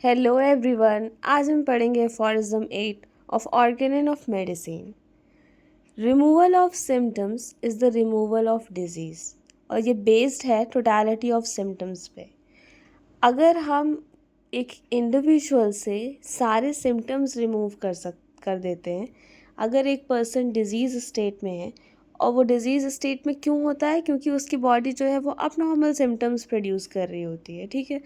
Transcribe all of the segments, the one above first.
Hello everyone, आज हम पढ़ेंगे aphorism 8 of Organon of medicine. Removal of symptoms is the removal of disease. और ये बेस्ड है टोटलिटी ऑफ सिम्टम्स पे। अगर हम एक इंडिविजुअल से सारे सिम्टम्स रिमूव कर देते हैं, अगर एक पर्सन डिजीज़ स्टेट में है, और वो डिजीज़ स्टेट में क्यों होता है, क्योंकि उसकी बॉडी जो है वो अबनॉर्मल सिम्टम्स प्रोड्यूस कर रही होती है, ठीक है।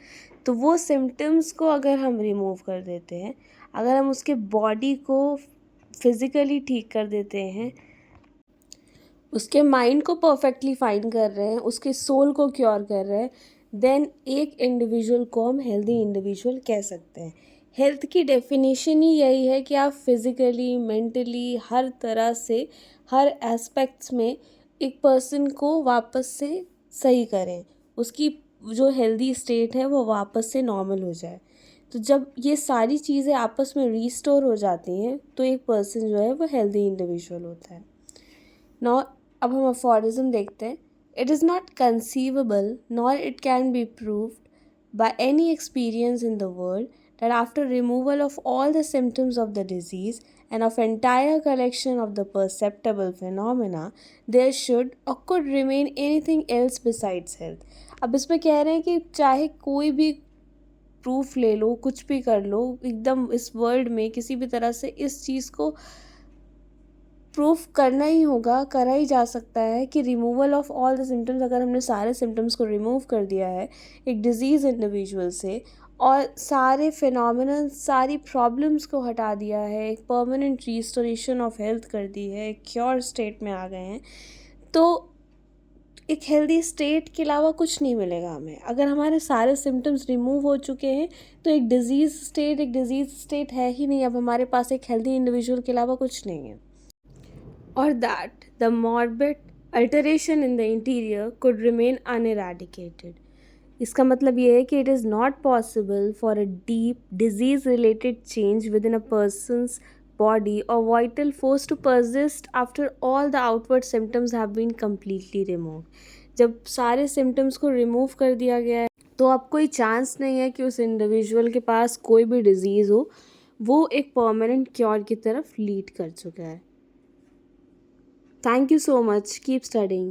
तो वो सिम्टम्स को अगर हम रिमूव कर देते हैं, अगर हम उसके बॉडी को फिज़िकली ठीक कर देते हैं, उसके माइंड को परफेक्टली फाइन कर रहे हैं, उसके सोल को क्योर कर रहे हैं, देन एक इंडिविजुअल को हम हेल्दी इंडिविजुअल कह सकते हैं। हेल्थ की डेफिनेशन ही यही है कि आप फिज़िकली, मेंटली, हर तरह से, हर एस्पेक्ट्स में एक पर्सन को वापस से सही करें, उसकी जो हेल्दी स्टेट है वो वापस से नॉर्मल हो जाए। तो जब ये सारी चीज़ें आपस में रीस्टोर हो जाती हैं तो एक पर्सन जो है वो हेल्दी इंडिविजुअल होता है। नौ अब हम अफोरिज्म देखते हैं। It is not conceivable nor it can be proved by any experience in the world that after removal of all the symptoms of the disease and of entire collection of the perceptible phenomena, there should or could remain anything else besides health. अब इसमें कह रहे हैं कि चाहे कोई भी proof ले लो, कुछ भी कर लो, एकदम इस वर्ल्ड में किसी भी तरह से इस चीज़ को प्रूफ करना ही होगा, करा ही जा सकता है कि removal of all the symptoms, अगर हमने सारे सिम्टम्स को रिमूव कर दिया है एक डिजीज़ इंडिविजुअल से, और सारे फिनोमिनन, सारी प्रॉब्लम्स को हटा दिया है, एक परमानेंट रिस्टोरेशन ऑफ हेल्थ कर दी है, एक क्योर स्टेट में आ गए हैं, तो एक हेल्दी स्टेट के अलावा कुछ नहीं मिलेगा हमें। अगर हमारे सारे सिम्टम्स रिमूव हो चुके हैं तो एक डिजीज़ स्टेट है ही नहीं। अब हमारे पास एक हेल्दी इंडिविजुअल के अलावा कुछ नहीं है। Or that the morbid alteration in the interior could remain uneradicated. इसका मतलब ये है कि it is not possible for a deep disease related change within a person's body or vital force to persist after all the outward symptoms have been completely removed. जब सारे symptoms को remove कर दिया गया है तो अब कोई चांस नहीं है कि उस इंडिविजुअल के पास कोई भी डिजीज़ हो, वो एक परमानेंट क्योर की तरफ लीड कर चुका है। Thank you so much. Keep studying.